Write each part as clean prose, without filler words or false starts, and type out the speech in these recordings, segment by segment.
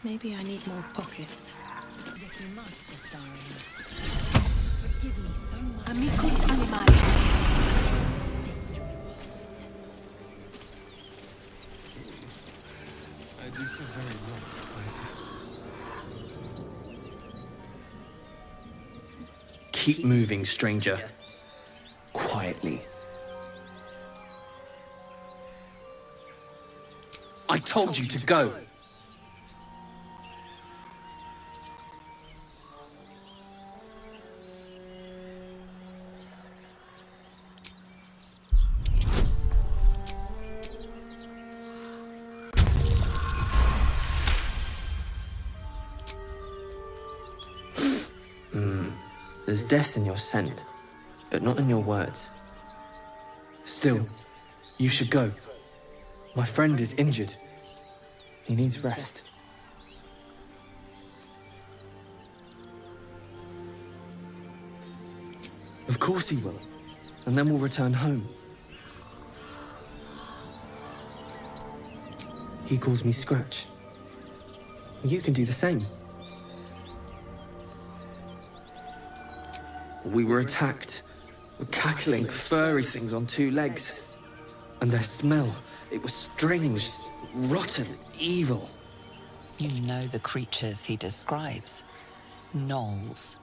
Maybe I need more pockets. Amicus animalis. I do so very well, Keep moving, stranger. Quietly. I told you to go! There's death in your scent, but not in your words. Still, you should go. My friend is injured. He needs rest. Of course he will, and then we'll return home. He calls me Scratch. You can do the same. We were attacked. Cackling, furry things on two legs. And their smell, it was strange, rotten, evil. You know the creatures he describes. Gnolls.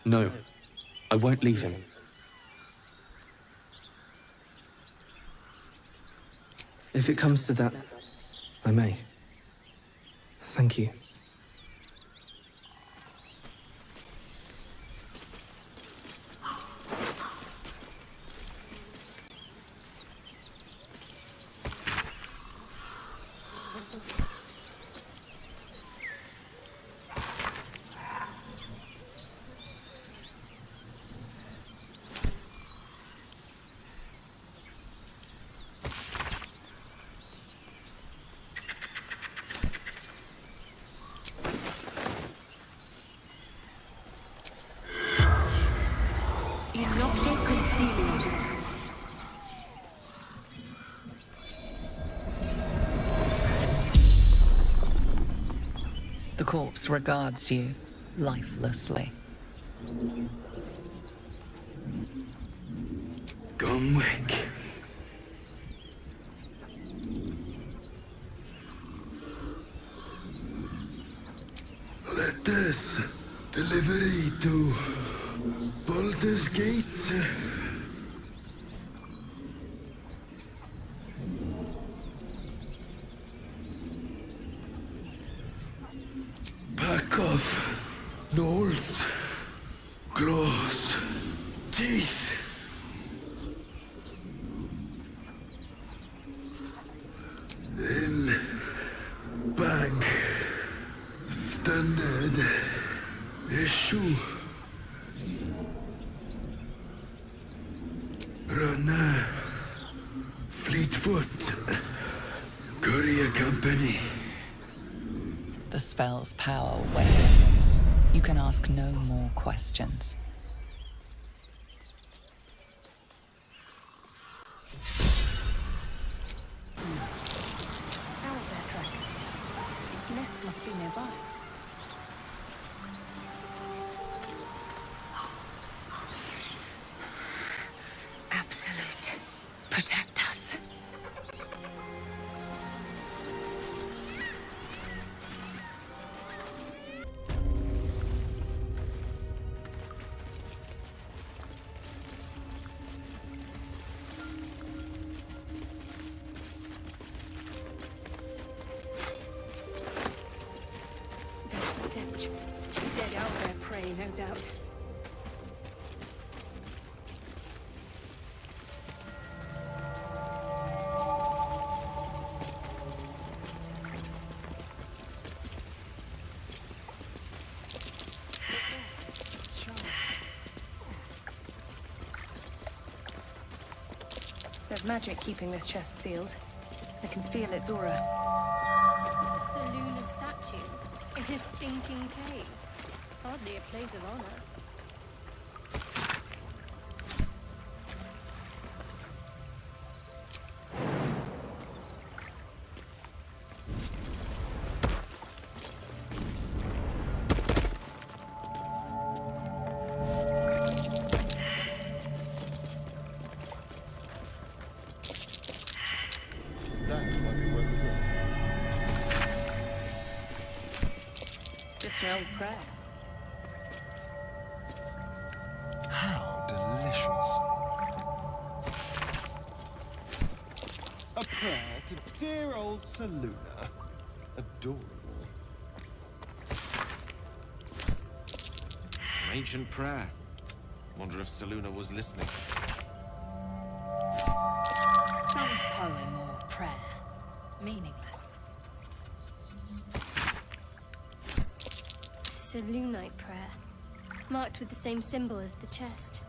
No, I won't leave him. If it comes to that, I may. Thank you. The corpse regards you lifelessly. Gumwick. Let us delivery to Baldur's Gate. Pack of gnolls, claws, teeth. In bang, standard issue. Runner, Fleetfoot, Courier Company. The spell's power wanes. You can ask no more questions. How is their track? Its nest must be nearby. Absolute. Protect us. That stench. Dead out there prey, no doubt. There's magic keeping this chest sealed. I can feel its aura. A saloon of statue in a stinking cave. Hardly a place of honor. Just an old prayer. How delicious. A prayer to dear old Saluna. Adorable. An ancient prayer. Wonder if Saluna was listening. Some poem or prayer. Meaningless. Selûnite prayer. Marked with the same symbol as the chest.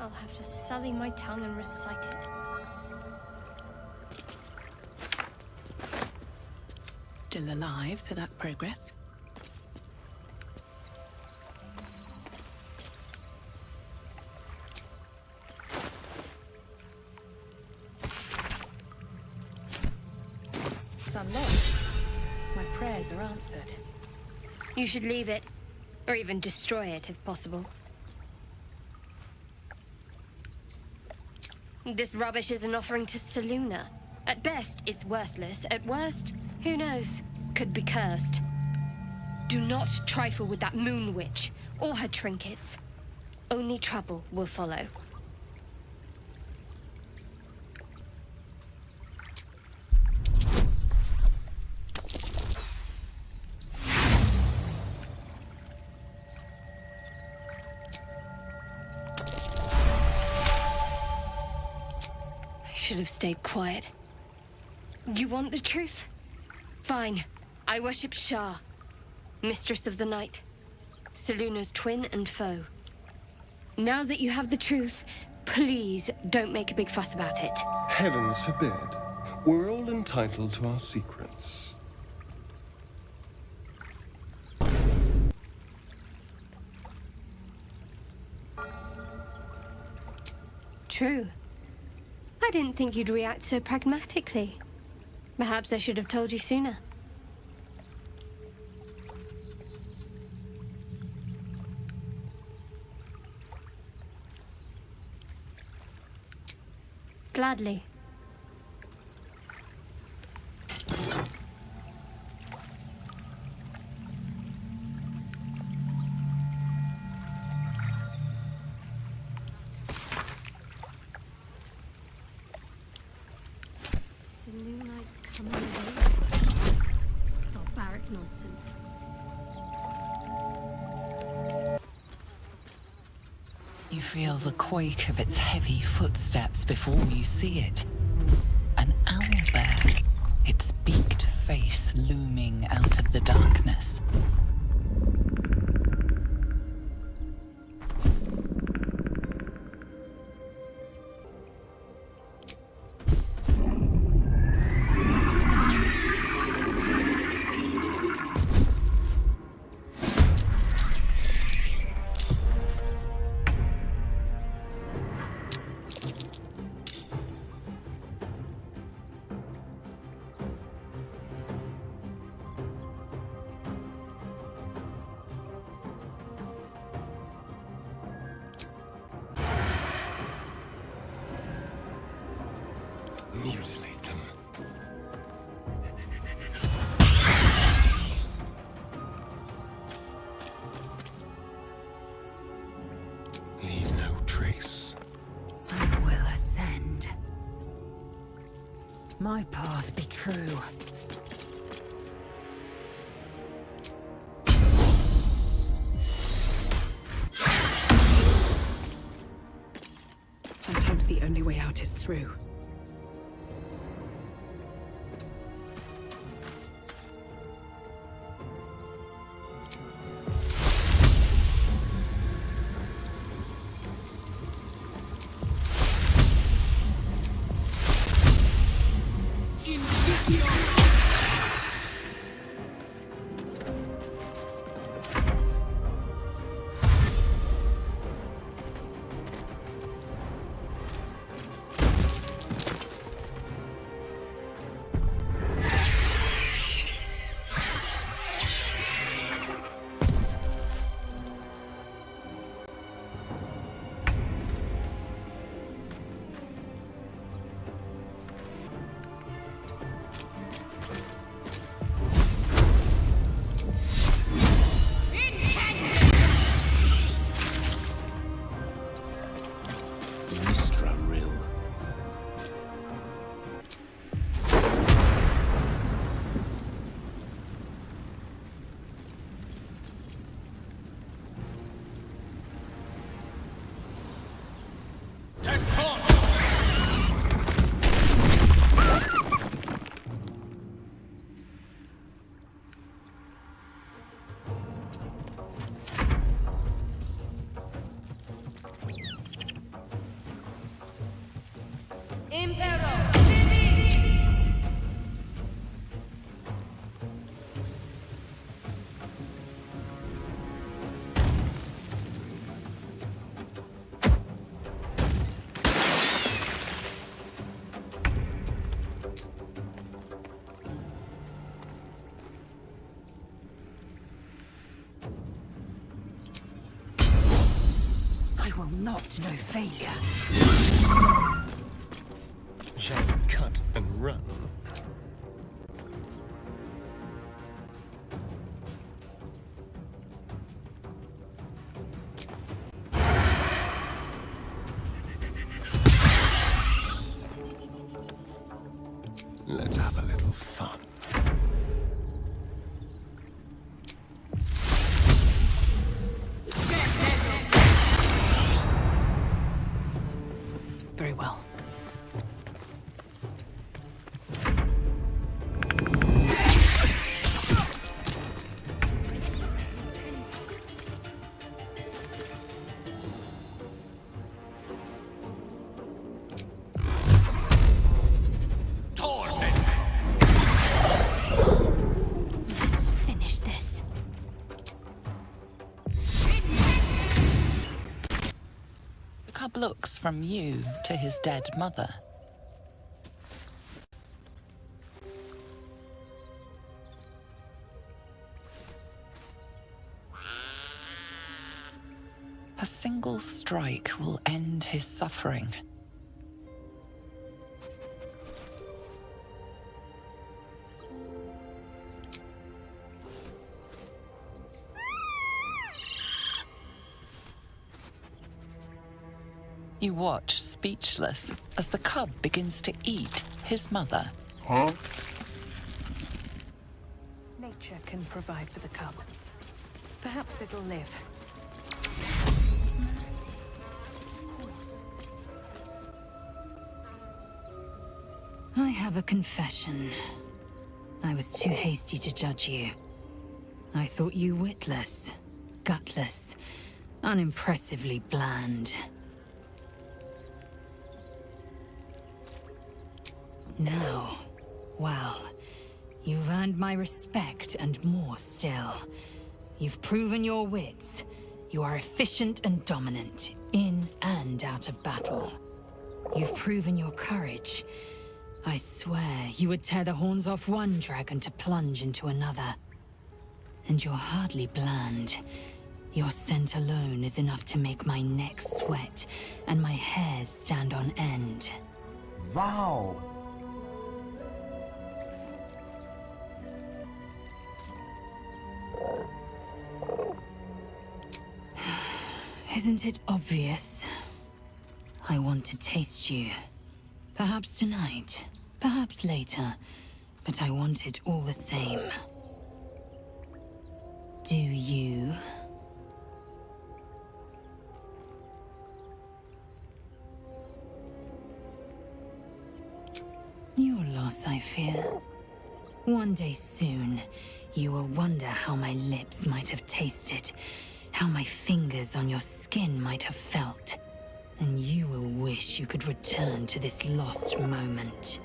I'll have to sully my tongue and recite it. Still alive, so that's progress. It's unlocked. My prayers are answered. You should leave it. Or even destroy it, if possible. This rubbish is an offering to Saluna. At best, it's worthless. At worst, who knows? Could be cursed. Do not trifle with that moon witch, or her trinkets. Only trouble will follow. Should have stayed quiet. You want the truth? Fine. I worship Shah, Mistress of the Night, Saluna's twin and foe. Now that you have the truth, please don't make a big fuss about it. Heavens forbid. We're all entitled to our secrets. True. I didn't think you'd react so pragmatically. Perhaps I should have told you sooner. Gladly. Selûnite coming away? Barbaric nonsense. You feel the quake of its heavy footsteps before you see it. An owlbear, its beaked face looming out of the darkness. Mutilate them. Leave no trace. I will ascend. My path be true. Sometimes the only way out is through. I will not know failure. Shall we cut and run? Let's have a little fun. Very well. Let's finish this. The cub looks from you to his dead mother. A single strike will end his suffering. You watch, speechless, as the cub begins to eat his mother. Nature can provide for the cub. Perhaps it'll live. Mercy. Of course. I have a confession. I was too hasty to judge you. I thought you witless, gutless, unimpressively bland. Now, well, you've earned my respect and more still. You've proven your wits. You are efficient and dominant, in and out of battle. You've proven your courage. I swear you would tear the horns off one dragon to plunge into another. And you're hardly bland. Your scent alone is enough to make my neck sweat and my hairs stand on end. Wow! Isn't it obvious? I want to taste you. Perhaps tonight, perhaps later, but I want it all the same. Do you? Your loss, I fear. One day soon, you will wonder how my lips might have tasted, how my fingers on your skin might have felt, and you will wish you could return to this lost moment.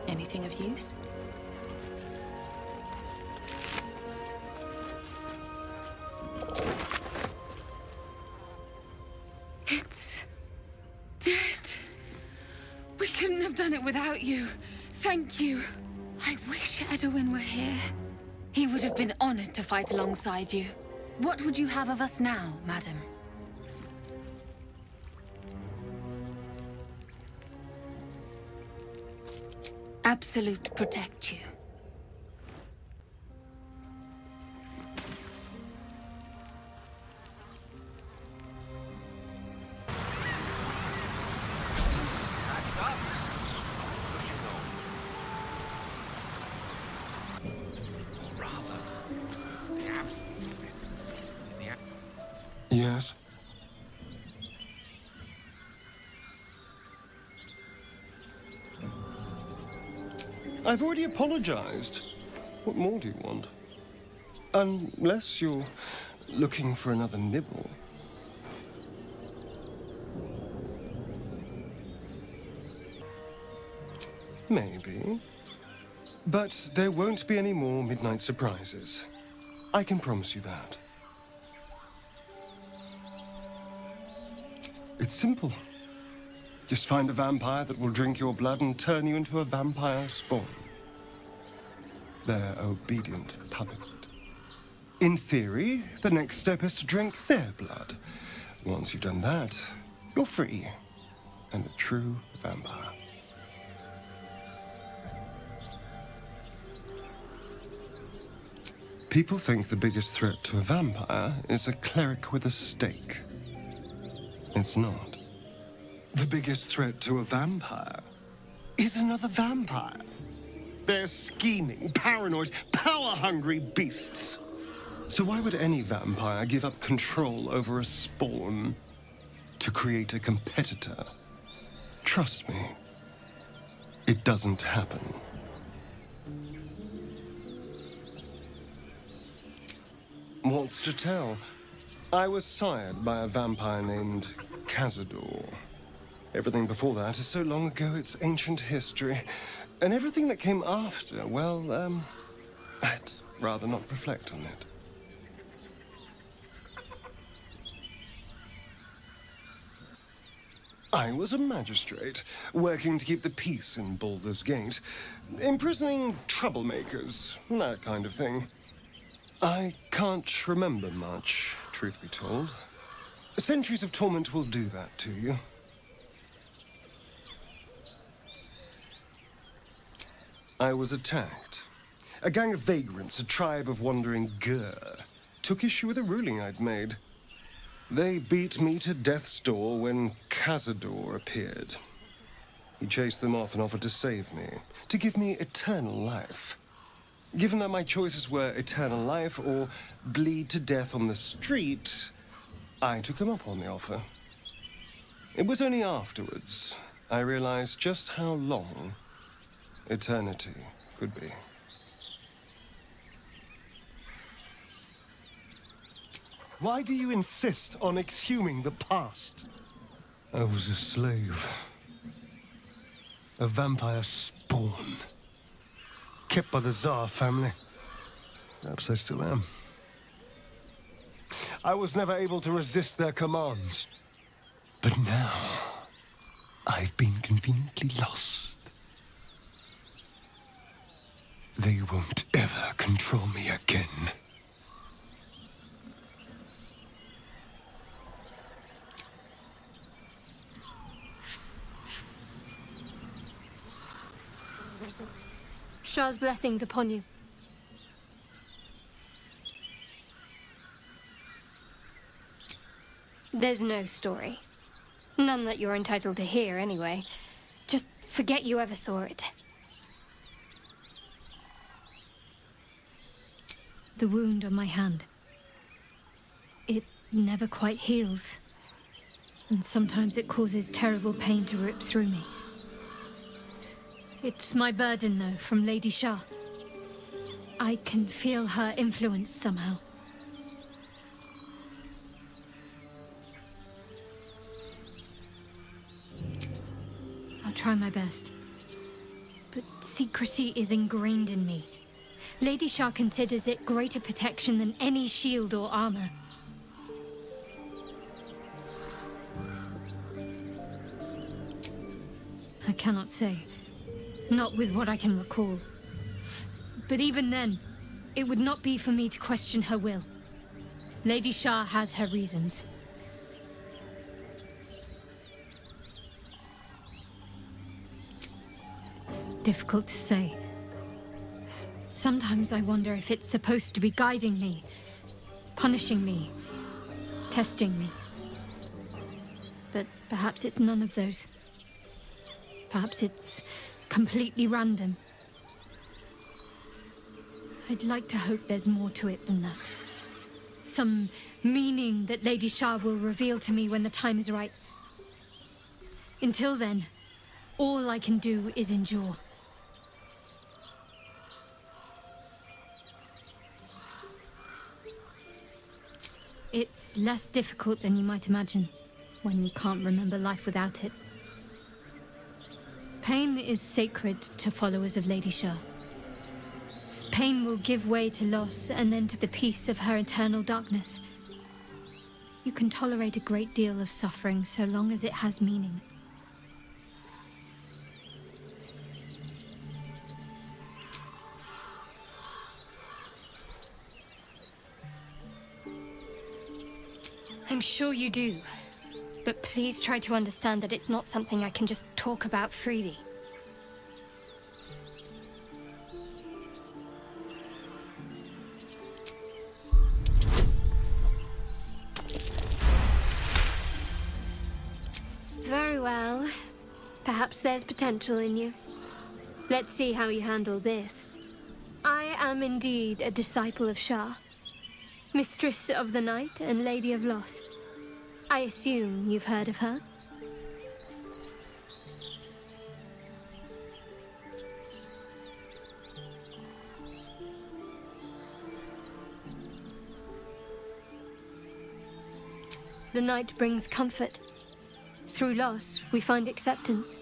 Anything of use? It's dead. We couldn't have done it without you. Thank you. I wish Edwin were here. He would have been honored to fight alongside you. What would you have of us now, madam? Absolute protect you. Yes? I've already apologized. What more do you want? Unless you're looking for another nibble. Maybe. But there won't be any more midnight surprises. I can promise you that. It's simple. Just find a vampire that will drink your blood and turn you into a vampire spawn. Their obedient puppet. In theory, the next step is to drink their blood. Once you've done that, you're free and a true vampire. People think the biggest threat to a vampire is a cleric with a stake. It's not. The biggest threat to a vampire is another vampire. They're scheming, paranoid, power-hungry beasts. So why would any vampire give up control over a spawn to create a competitor? Trust me, it doesn't happen. What's to tell? I was sired by a vampire named Cazador. Everything before that is so long ago it's ancient history. And everything that came after, well, I'd rather not reflect on it. I was a magistrate, working to keep the peace in Baldur's Gate, imprisoning troublemakers, that kind of thing. I can't remember much, truth be told. Centuries of torment will do that to you. I was attacked. A gang of vagrants, a tribe of wandering Gur, took issue with a ruling I'd made. They beat me to death's door when Cazador appeared. He chased them off and offered to save me, to give me eternal life. Given that my choices were eternal life or bleed to death on the street, I took him up on the offer. It was only afterwards I realized just how long eternity could be. Why do you insist on exhuming the past? I was a slave. A vampire spawn. Kept by the Tsar family. Perhaps I still am. I was never able to resist their commands. But now, I've been conveniently lost. They won't ever control me again. Shah's blessings upon you. There's no story. None that you're entitled to hear, anyway. Just forget you ever saw it. The wound on my hand. It never quite heals. And sometimes it causes terrible pain to rip through me. It's my burden, though, from Lady Shah. I can feel her influence somehow. I'll try my best. But secrecy is ingrained in me. Lady Shah considers it greater protection than any shield or armor. I cannot say. Not with what I can recall. But even then, it would not be for me to question her will. Lady Shah has her reasons. It's difficult to say. Sometimes I wonder if it's supposed to be guiding me, punishing me, testing me. But perhaps it's none of those. Perhaps it's completely random. I'd like to hope there's more to it than that. Some meaning that Lady Shah will reveal to me when the time is right. Until then, all I can do is endure. It's less difficult than you might imagine when you can't remember life without it. Pain is sacred to followers of Lady Shah. Pain will give way to loss and then to the peace of her eternal darkness. You can tolerate a great deal of suffering so long as it has meaning. I'm sure you do. But please try to understand that it's not something I can just talk about freely. Very well. Perhaps there's potential in you. Let's see how you handle this. I am indeed a disciple of Shah, Mistress of the Night and Lady of Loss. I assume you've heard of her? The night brings comfort. Through loss, we find acceptance.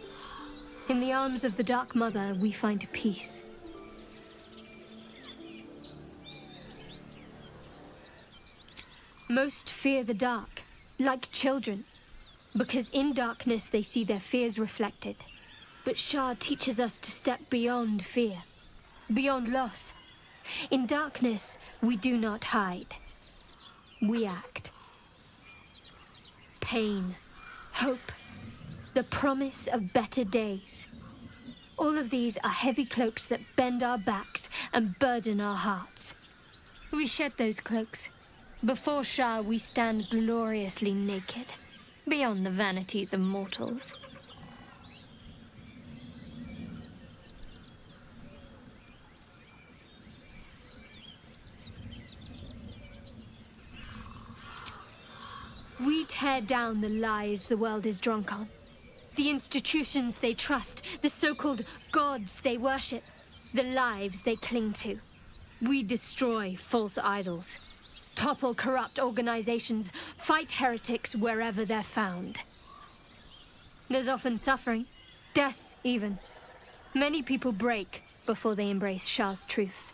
In the arms of the Dark Mother, we find peace. Most fear the dark, like children, because in darkness they see their fears reflected. But Shah teaches us to step beyond fear, beyond loss. In darkness, we do not hide. We act. Pain, hope, the promise of better days. All of these are heavy cloaks that bend our backs and burden our hearts. We shed those cloaks. Before Shah, we stand gloriously naked, beyond the vanities of mortals. We tear down the lies the world is drunk on, the institutions they trust, the so-called gods they worship, the lives they cling to. We destroy false idols, topple corrupt organizations, fight heretics wherever they're found. There's often suffering, death even. Many people break before they embrace Shah's truths.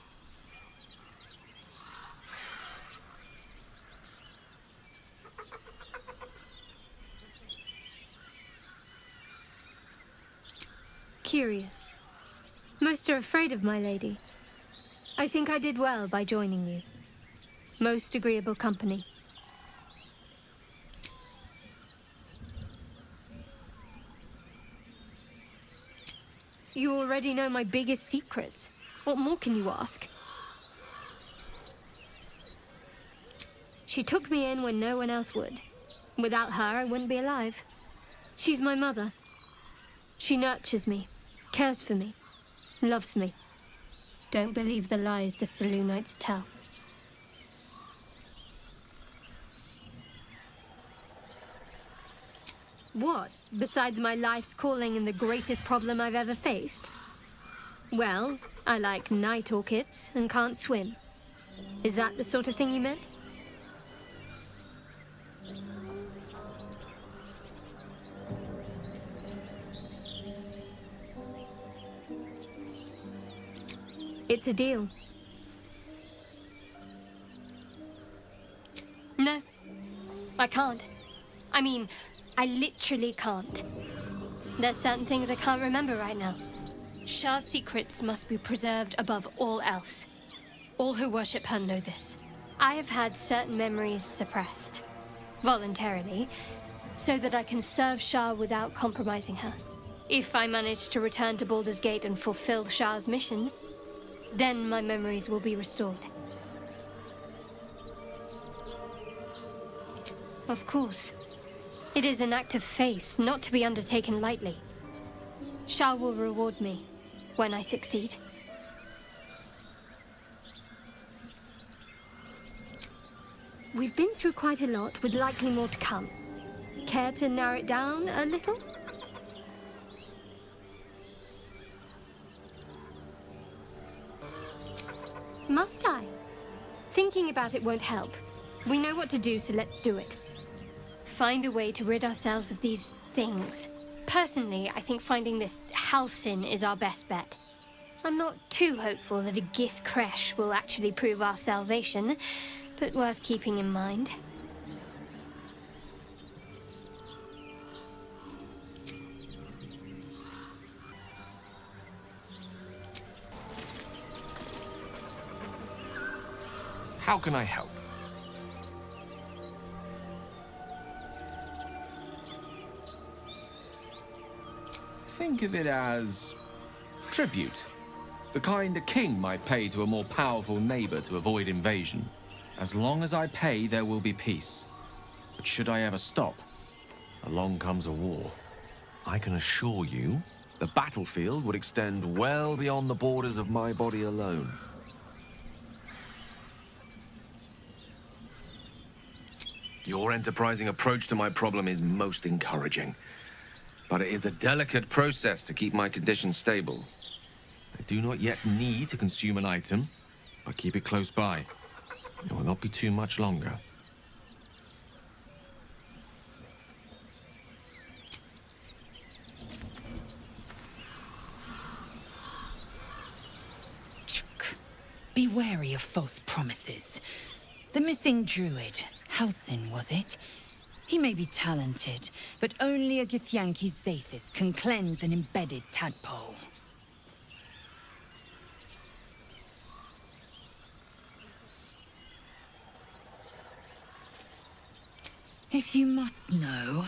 Curious. Most are afraid of my lady. I think I did well by joining you. Most agreeable company. You already know my biggest secrets. What more can you ask? She took me in when no one else would. Without her, I wouldn't be alive. She's my mother. She nurtures me, cares for me, loves me. Don't believe the lies the Selûnites tell. What, besides my life's calling and the greatest problem I've ever faced? Well, I like night orchids and can't swim. Is that the sort of thing you meant? It's a deal. No, I can't. I mean, I literally can't. There's certain things I can't remember right now. Shah's secrets must be preserved above all else. All who worship her know this. I have had certain memories suppressed, voluntarily, so that I can serve Shah without compromising her. If I manage to return to Baldur's Gate and fulfill Shah's mission, then my memories will be restored. Of course. It is an act of faith, not to be undertaken lightly. Shah will reward me when I succeed. We've been through quite a lot, with likely more to come. Care to narrow it down a little? Must I? Thinking about it won't help. We know what to do, so let's do it. Find a way to rid ourselves of these things. Personally, I think finding this Halcyon is our best bet. I'm not too hopeful that a Gith crash will actually prove our salvation, but worth keeping in mind. How can I help? Think of it as tribute. The kind a king might pay to a more powerful neighbor to avoid invasion. As long as I pay, there will be peace. But should I ever stop, along comes a war. I can assure you, the battlefield would extend well beyond the borders of my body alone. Your enterprising approach to my problem is most encouraging. But it is a delicate process to keep my condition stable. I do not yet need to consume an item, but keep it close by. It will not be too much longer. Be wary of false promises. The missing druid, Halcyon, was it? He may be talented, but only a Githyanki Zathis can cleanse an embedded tadpole. If you must know,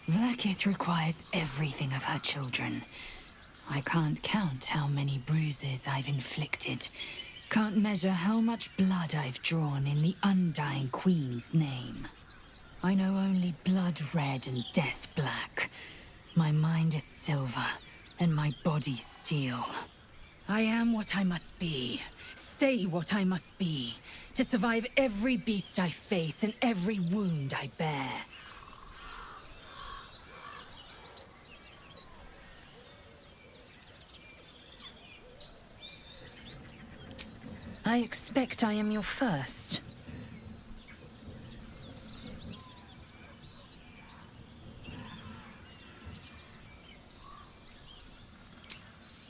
Vlaakith requires everything of her children. I can't count how many bruises I've inflicted. Can't measure how much blood I've drawn in the Undying Queen's name. I know only blood red and death black. My mind is silver, and my body steel. I am what I must be, say what I must be, to survive every beast I face and every wound I bear. I expect I am your first.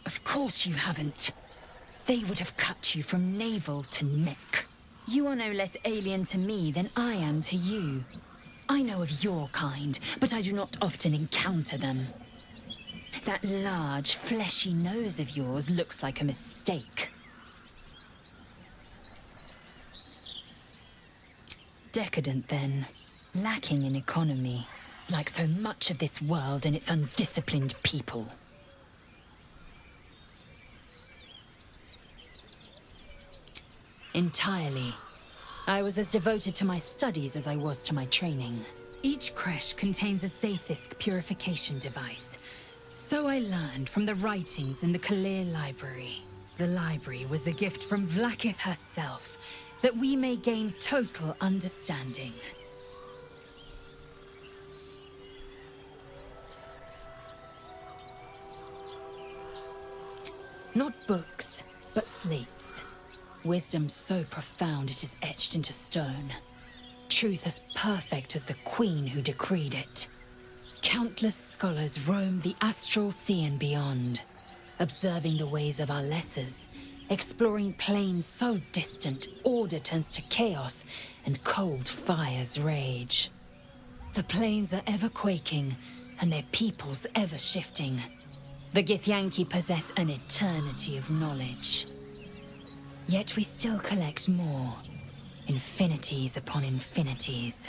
Of course you haven't. They would have cut you from navel to neck. You are no less alien to me than I am to you. I know of your kind, but I do not often encounter them. That large, fleshy nose of yours looks like a mistake. Decadent, then. Lacking in economy. Like so much of this world and its undisciplined people. Entirely. I was as devoted to my studies as I was to my training. Each creche contains a Zaithisk purification device. So I learned from the writings in the Kalir Library. The library was a gift from Vlaakith herself, that we may gain total understanding. Not books, but slates. Wisdom so profound it is etched into stone. Truth as perfect as the queen who decreed it. Countless scholars roam the astral sea and beyond, observing the ways of our lessers, exploring planes so distant order turns to chaos and cold fires rage. The planes are ever quaking, and their peoples ever shifting. The Githyanki possess an eternity of knowledge. Yet we still collect more. Infinities upon infinities.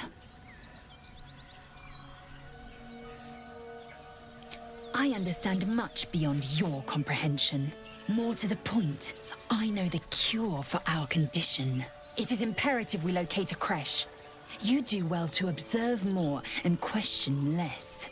I understand much beyond your comprehension. More to the point, I know the cure for our condition. It is imperative we locate a creche. You do well to observe more and question less.